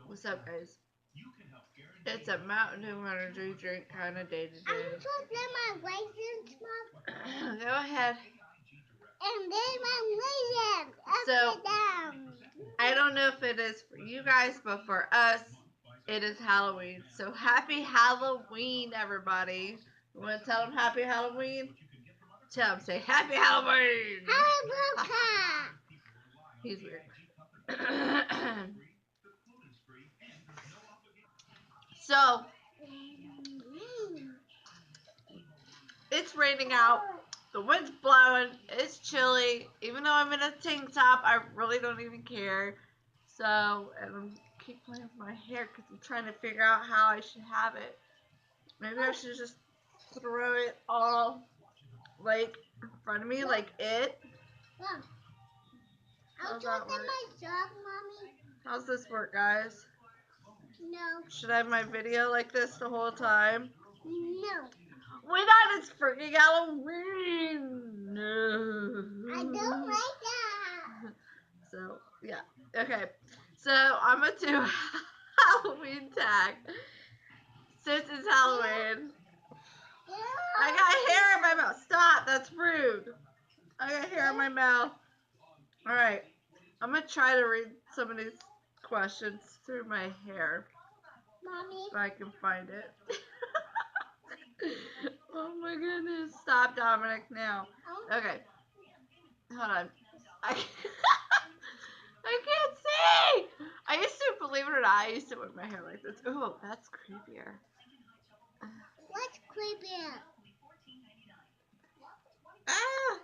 What's up, guys? It's a Mountain Dew energy drink kind of day to day. I'm supposed to my raisins, Mom. Go ahead. And then my raisins upside down. I don't know if it is for you guys, but for us, it is Halloween. So happy Halloween, everybody. You want to tell them happy Halloween? Tell them, say happy Halloween. Happy He's weird. So, it's raining out. The wind's blowing. It's chilly. Even though I'm in a tank top, I really don't even care. So, and I keep playing with my hair because I'm trying to figure out how I should have it. Maybe I should just throw it all like in front of me, like it. Mom, I'll How's that work? my job, Mommy. How's this work, guys? No. Should I have my video like this the whole time? No. Why not? It's freaking Halloween. No. I don't like that. So, yeah. Okay. So, I'm going to do a Halloween tag. Since it's Halloween. I got hair in my mouth. Stop. That's rude. I got hair in my mouth. Alright. I'm going to try to read some of these questions through my hair. Mommy. If I can find it. Oh my goodness. Stop, Dominic, now. Okay. Hold on. I can't see! I used to, believe it or not, I used to wear my hair like this. Ooh, that's creepier. What's creepier? Ah!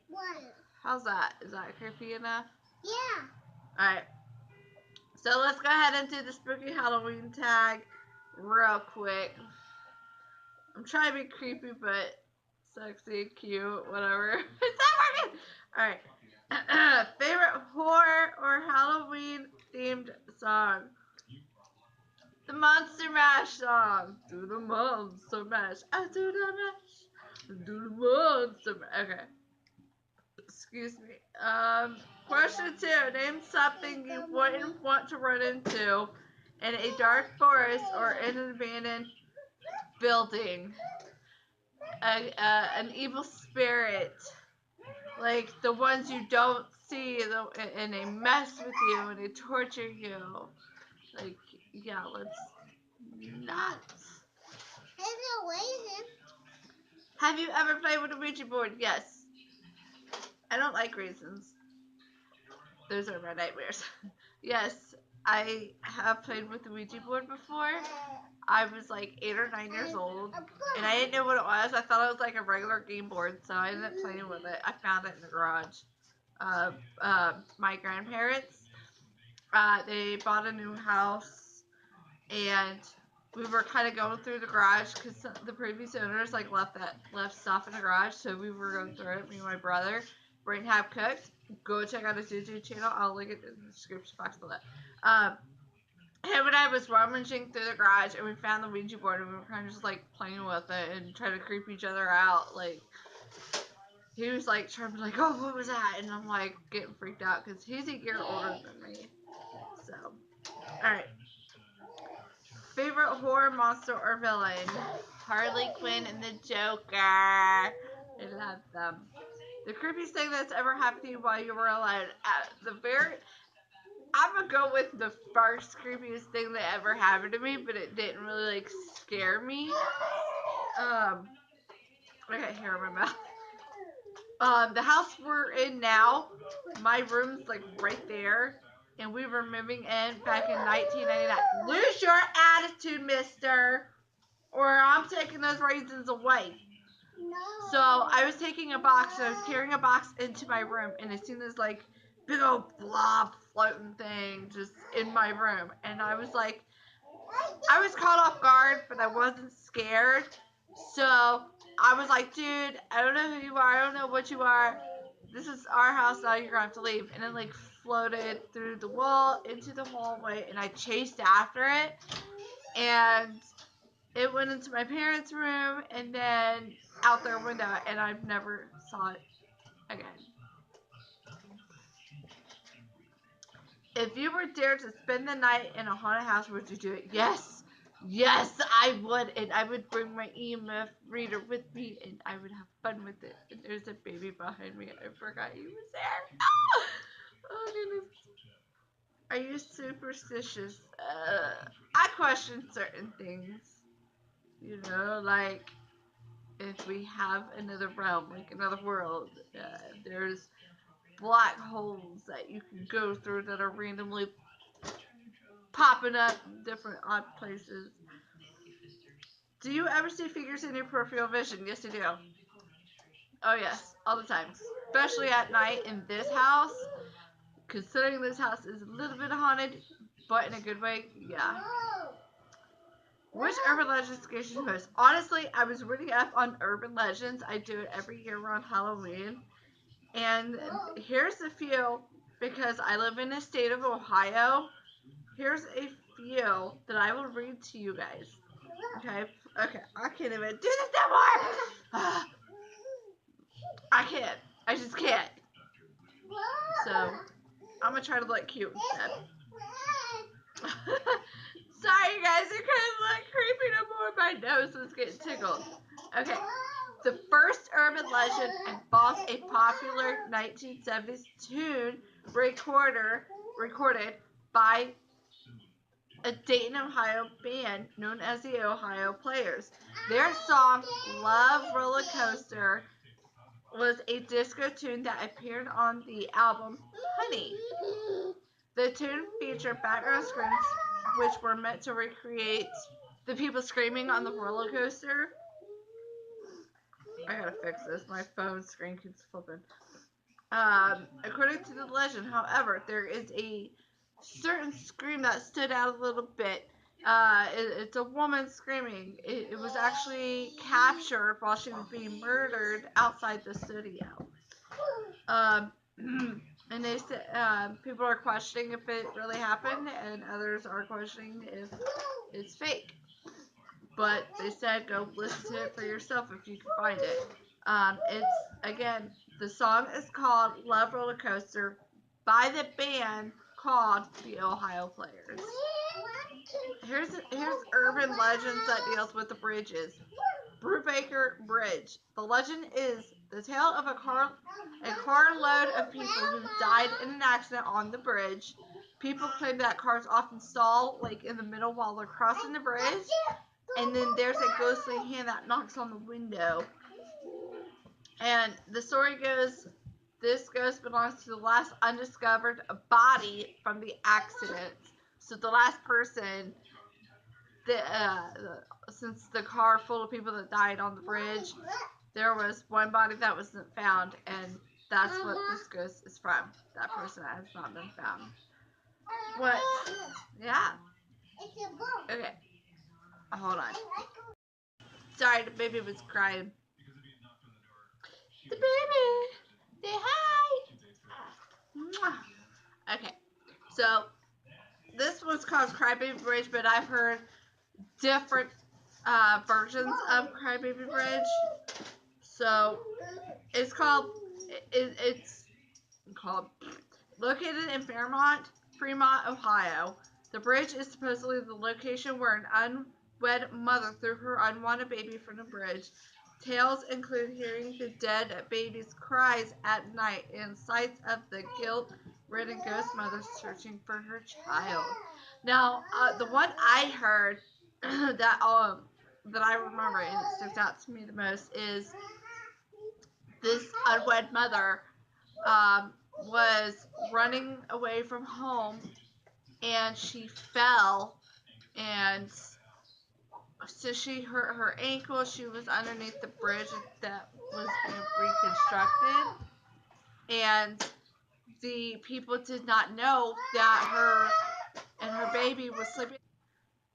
What? How's that? Is that creepy enough? Yeah. Alright. So let's go ahead and do the spooky Halloween tag real quick. I'm trying to be creepy, but sexy, cute, whatever. Is that working? Alright. Favorite horror or Halloween themed song? The Monster Mash song. Do the Monster Mash. I do the mash. Do the Monster Mash. Okay. Excuse me. Question 2. Name something you wouldn't want to run into in a dark forest or in an abandoned building. An evil spirit. Like the ones you don't see and they mess with you and they torture you. Like, yeah, let's not. Have you ever played with a Ouija board? Yes. I don't like raisins. Those are my nightmares. Yes, I have played with the Ouija board before. I was like 8 or 9 years old, and I didn't know what it was. I thought it was like a regular game board, so I ended up playing with it. I found it in the garage. My grandparents, they bought a new house, and we were kind of going through the garage because the previous owners like left stuff in the garage, so we were going through it. Me and my brother. Brainhalfcooked. Go check out his YouTube channel. I'll link it in the description box below. Him and I was rummaging through the garage, and we found the Ouija board, and we were kind of just like playing with it and trying to creep each other out. Like, he was like trying to be like, "Oh, what was that?" And I'm like getting freaked out because he's a year older than me. So, all right. Favorite horror monster or villain? Harley Quinn and the Joker. I love them. The creepiest thing that's ever happened to you while you were alone. I'm gonna go with the first creepiest thing that ever happened to me, but it didn't really like scare me. I got hair in my mouth. The house we're in now, my room's like right there, and we were moving in back in 1999. Lose your attitude, mister, or I'm taking those raisins away. No. So I was taking a box, and I was carrying a box into my room, and I seen this like big old blob floating thing just in my room, and I was like, I was caught off guard, but I wasn't scared. So I was like, dude, I don't know who you are, I don't know what you are. This is our house now, you're gonna have to leave. And it like floated through the wall into the hallway, and I chased after it, and it went into my parents' room and then out their window, and I've never saw it again. If you were dared to spend the night in a haunted house, would you do it? Yes. Yes, I would. And I would bring my EMF reader with me and I would have fun with it. And there's a baby behind me. I forgot he was there. Oh, goodness. Are you superstitious? I question certain things. You know, like if we have another realm, like another world, there's black holes that you can go through that are randomly popping up in different odd places. Do you ever see figures in your peripheral vision? Yes, I do. Oh, yes, all the time. Especially at night in this house. Considering this house is a little bit haunted, but in a good way, yeah. Which urban legend scares you the most? Honestly, I was reading up on urban legends. I do it every year around Halloween. And here's a few, because I live in the state of Ohio. Here's a few that I will read to you guys. Okay? Okay, I can't even do this no more! I can't. I just can't. So, I'm gonna try to look cute instead. Sorry guys, I couldn't look creepy no more. My nose was getting tickled. Okay. The first urban legend involves a popular 1970s tune recorded by a Dayton, Ohio band known as the Ohio Players. Their song, Love Roller Coaster, was a disco tune that appeared on the album Honey. The tune featured background screams which were meant to recreate the people screaming on the roller coaster. I gotta fix this. My phone screen keeps flipping. According to the legend, however, there is a certain scream that stood out a little bit. It's a woman screaming. It was actually captured while she was being murdered outside the studio. Um, and they said people are questioning if it really happened, and others are questioning if it's fake. But they said go listen to it for yourself if you can find it. It's again, the song is called Love Roller Coaster by the band called the Ohio Players. Here's urban legends that deals with the bridges. Brubaker Bridge. The legend is the tale of a carload of people who died in an accident on the bridge. People claim that cars often stall like in the middle while they're crossing the bridge, and then there's a ghostly hand that knocks on the window. And the story goes, this ghost belongs to the last undiscovered body from the accident. So the last person, since the car full of people that died on the bridge, there was one body that wasn't found, and that's what this ghost is from. That person has not been found. What? Yeah. Okay. Hold on. Sorry, the baby was crying. The baby! Say hi! Okay. So, this one's called Crybaby Bridge, but I've heard different versions of Crybaby Bridge. So, it's called located in Fremont, Ohio. The bridge is supposedly the location where an unwed mother threw her unwanted baby from the bridge. Tales include hearing the dead baby's cries at night and sights of the guilt-ridden ghost mother searching for her child. Now, the one I heard that I remember and it sticks out to me the most is this unwed mother was running away from home and she fell, and so she hurt her ankle. She was underneath the bridge that was being reconstructed, and the people did not know that her and her baby was sleeping.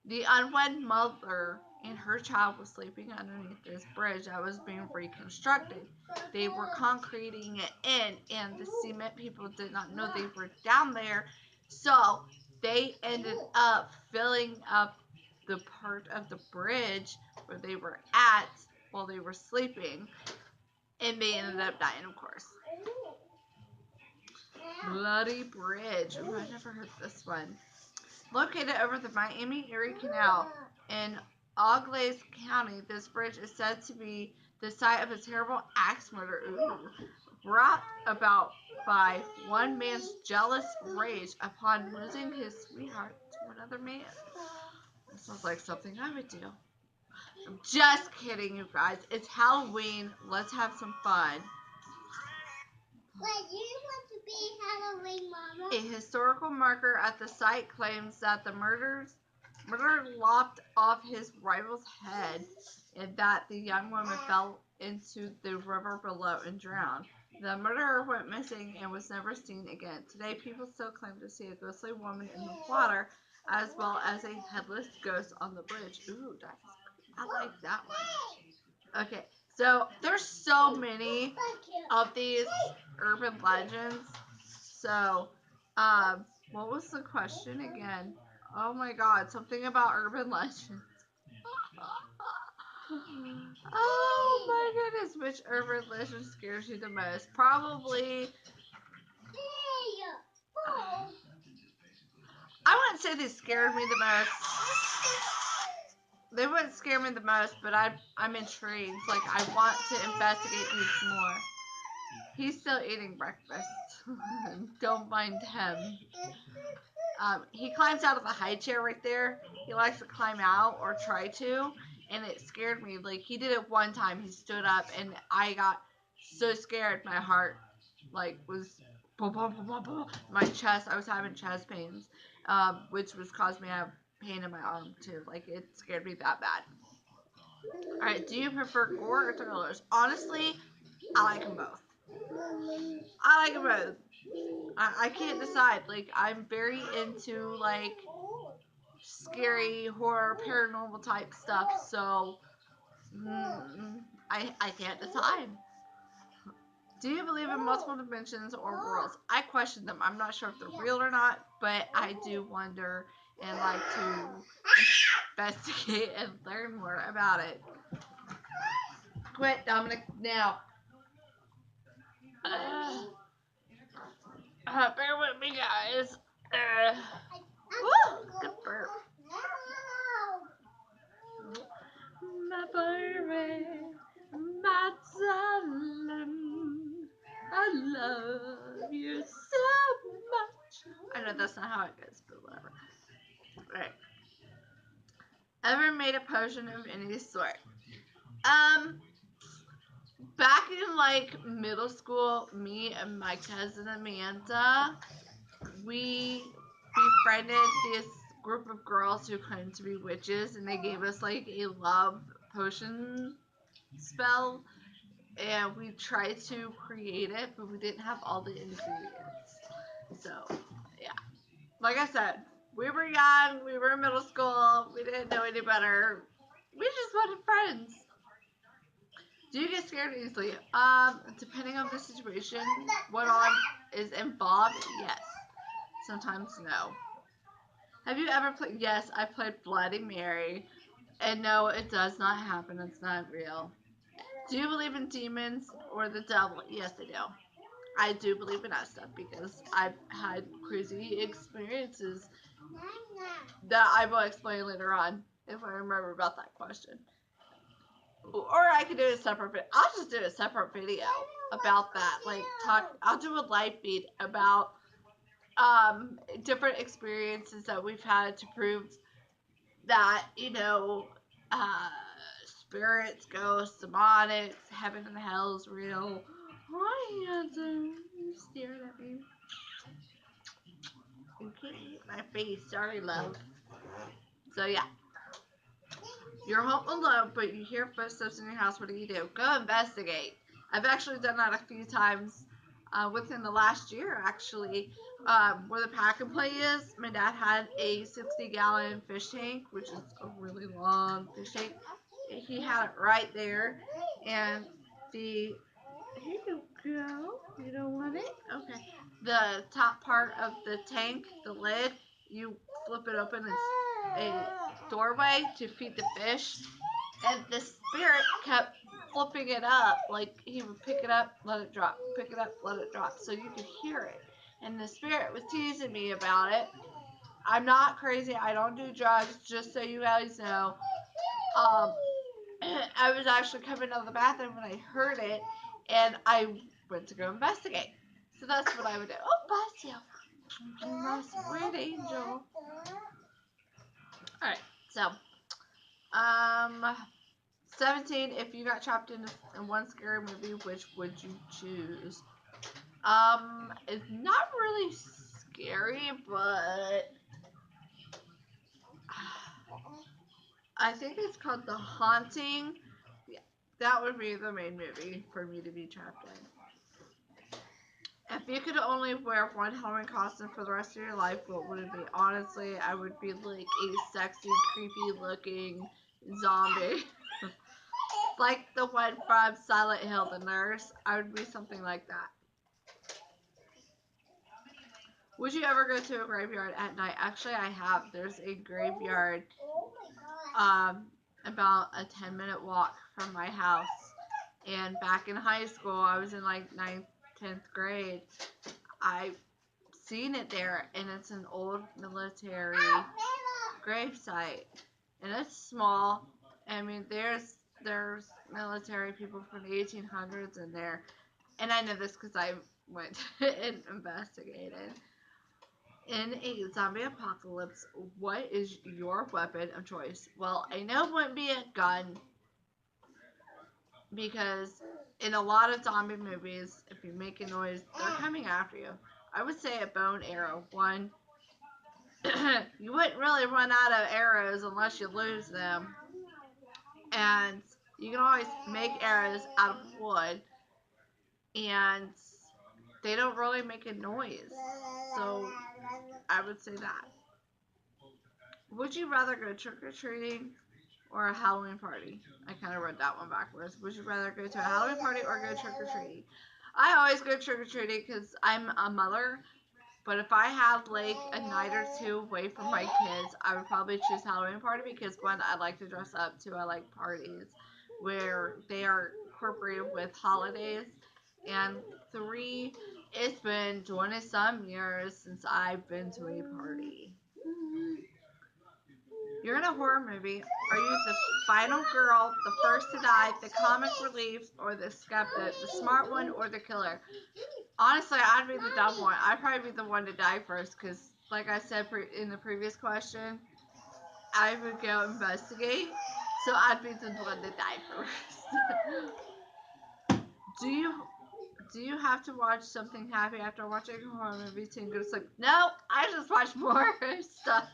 The unwed mother and her child was sleeping underneath this bridge that was being reconstructed. They were concreting it in, and the cement people did not know they were down there. So they ended up filling up the part of the bridge where they were at while they were sleeping, and they ended up dying, of course. Bloody Bridge. Ooh, I never heard this one. Located over the Miami-Erie Canal in Auglaize County, this bridge is said to be the site of a terrible axe murder. Ooh. Brought about by one man's jealous rage upon losing his sweetheart to another man. That sounds like something I would do. I'm just kidding, you guys. It's Halloween. Let's have some fun. Wait, you want to be Halloween, Mama? A historical marker at the site claims that the murderer lopped off his rival's head and that the young woman fell into the river below and drowned. The murderer went missing and was never seen again. Today, people still claim to see a ghostly woman in the water, as well as a headless ghost on the bridge. Ooh, I like that one. Okay, so there's so many of these urban legends. So, what was the question again? Oh my god, something about urban legends. Oh my goodness, which urban legend scares you the most? Probably. I wouldn't say they scared me the most. They wouldn't scare me the most, but I'm intrigued. Like, I want to investigate these more. He's still eating breakfast. Don't mind him. He climbs out of the high chair right there. He likes to climb out or try to, and it scared me. Like, he did it one time. He stood up, and I got so scared. My heart, like, was boom, boom, boom, boom, boom. My chest. I was having chest pains, which was caused me to have pain in my arm too. Like, it scared me that bad. All right. Do you prefer gore or thrillers? Honestly, I like them both. I like them both. I can't decide. Like, I'm very into, like, scary, horror, paranormal type stuff, so I can't decide. Do you believe in multiple dimensions or worlds? I question them. I'm not sure if they're real or not, but I do wonder and like to investigate and learn more about it. Quit, Dominic, now. Bear with me, guys. Woo! Good burp. My baby, my darling, I love you so much. I know that's not how it goes, but whatever. Right. Ever made a potion of any sort? Back in like middle school, me and my cousin Amanda, we befriended this group of girls who claimed to be witches, and they gave us like a love potion spell, and we tried to create it, but we didn't have all the ingredients. So, yeah. Like I said, we were young, we were in middle school, we didn't know any better. We just wanted friends. Do you get scared easily? Depending on the situation, what all is involved, yes. Sometimes no. Have you ever played? Yes, I played Bloody Mary. And no, it does not happen. It's not real. Do you believe in demons or the devil? Yes, I do. I do believe in that stuff because I've had crazy experiences that I will explain later on if I remember about that question. Or I could do a separate video. I'll just do a separate video about that. Like, I'll do a live feed about different experiences that we've had to prove that, uh, spirits, ghosts, demonics, heaven and hell is real. Hi, handsome. You staring at me. You can't eat my face. Sorry, love. So, yeah. You're home alone, but you hear footsteps in your house. What do? Go investigate. I've actually done that a few times within the last year, actually. Where the pack and play is, my dad had a 60-gallon fish tank, which is a really long fish tank. He had it right there, and the here you go. You don't want it? Okay. The top part of the tank, the lid, you flip it open. It's a doorway to feed the fish. And the spirit kept flipping it up. Like, he would pick it up, let it drop, pick it up, let it drop. So you could hear it. and the spirit was teasing me about it. I'm not crazy. I don't do drugs, just so you guys know. Um, I was actually coming out of the bathroom when I heard it, and I went to go investigate. So that's what I would do. Oh, bless you. My sweet angel. Alright, so, um, 17, if you got trapped in one scary movie, which would you choose? It's not really scary, but I think it's called The Haunting. Yeah, that would be the main movie for me to be trapped in. If you could only wear one Halloween costume for the rest of your life, what would it be? Honestly, I would be like a sexy, creepy looking zombie. Like the one from Silent Hill, the nurse. I would be something like that. Would you ever go to a graveyard at night? Actually, I have. There's a graveyard about a 10-minute walk from my house. And back in high school, I was in like 9th, 10th grade. I seen it there, and it's an old military gravesite, and it's small. I mean, there's military people from the 1800s in there, and I know this because I went and investigated. In a zombie apocalypse, what is your weapon of choice? Well, I know it wouldn't be a gun because in a lot of zombie movies, if you make a noise, they're coming after you. I would say a bow and arrow. One, you wouldn't really run out of arrows unless you lose them. And you can always make arrows out of wood, and they don't really make a noise. So I would say that. Would you rather go trick or treating or a Halloween party? I kind of read that one backwards. Would you rather go to a Halloween party or go trick or treating? I always go trick or treating because I'm a mother. But if I have like a night or two away from my kids, I would probably choose Halloween party because one, I like to dress up. Two, I like parties where they are incorporated with holidays. And three, it's been 20 some years since I've been to a party. You're in a horror movie. Are you the final girl, the first to die, the comic relief, or the skeptic, the smart one, or the killer? Honestly, I'd be the dumb one. I'd probably be the one to die first because, like I said in the previous question, I would go investigate. So I'd be the one to die first. do you have to watch something happy after watching a horror movie to go to sleep? No, I just watch more stuff.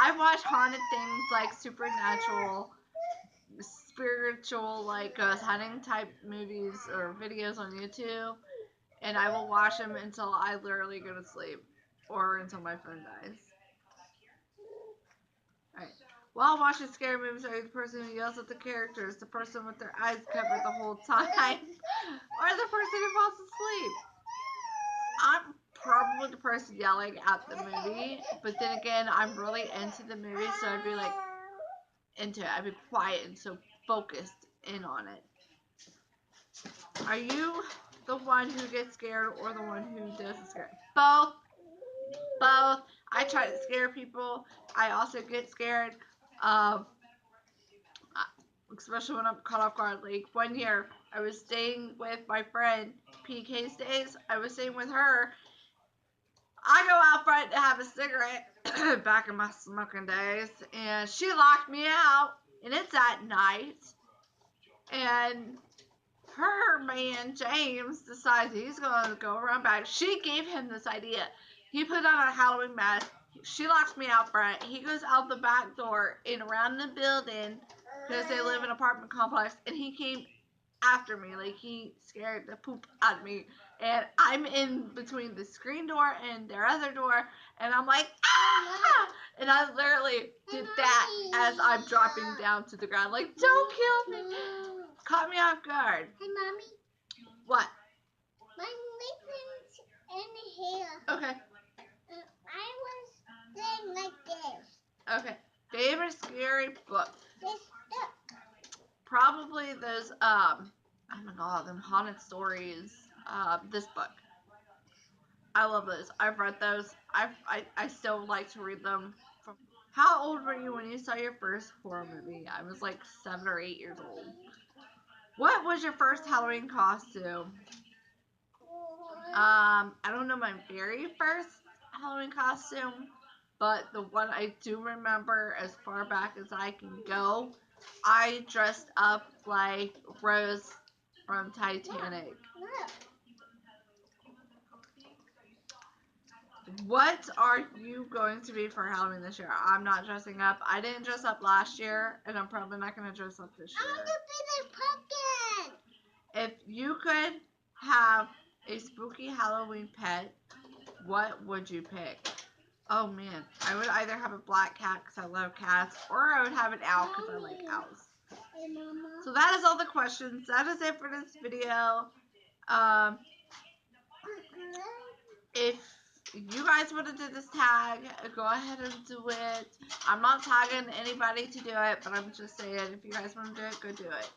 I watch haunted things like supernatural, spiritual, like ghost hunting type movies or videos on YouTube, and I will watch them until I literally go to sleep or until my phone dies. Alright. While watching scary movies, are you the person who yells at the characters, the person with their eyes covered the whole time, or the person who falls asleep? I'm probably the person yelling at the movie, but then again, I'm really into the movie, so I'd be like into it. I'd be quiet and so focused in on it. Are you the one who gets scared or the one who doesn't scare? Both. Both. I try to scare people. I also get scared. Um, Especially when I'm caught off guard. Like one year, I was staying with my friend PK stays. I was staying with her. I go out front to have a cigarette back in my smoking days, and she locked me out. And it's at night, and her man James decides he's gonna go around back. She gave him this idea. He put on a Halloween mask. She locks me out front. He goes out the back door and around the building because they live in an apartment complex. And he came after me, like he scared the poop out of me. And I'm in between the screen door and their other door, and I'm like, ah! And I literally did that as I'm dropping down to the ground, like, don't kill me. Caught me off guard. Hey, Mommy. What? My nickname's in here. Okay. I was saying like this. Okay. Favorite scary book? This Probably those, I don't know, them haunted stories. This book. I love those. I've read those. I still like to read them. How old were you when you saw your first horror movie? I was like 7 or 8 years old. What was your first Halloween costume? I don't know my very first Halloween costume, but the one I do remember as far back as I can go, I dressed up like Rose from Titanic. What are you going to be for Halloween this year? I'm not dressing up. I didn't dress up last year, and I'm probably not going to dress up this year. I want to be the pumpkin. If you could have a spooky Halloween pet, what would you pick? Oh man, I would either have a black cat because I love cats, or I would have an owl because I like owls. Hey, Mama. So that is all the questions. That is it for this video. If you guys want to do this tag, go ahead and do it. I'm not tagging anybody to do it, but I'm just saying, if you guys want to do it, go do it.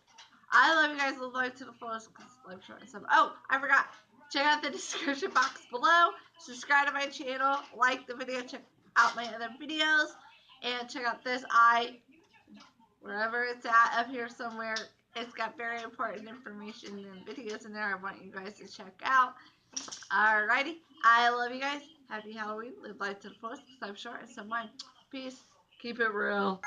I love you guys. Live life to the fullest. Life short and stuff. Oh, I forgot. Check out the description box below. Subscribe to my channel. Like the video. Check out my other videos. And check out this eye. Wherever it's at, up here somewhere. It's got very important information and videos in there I want you guys to check out. Alrighty. I love you guys. Happy Halloween. Live life to the fullest. Life short and some mine. Peace. Keep it real.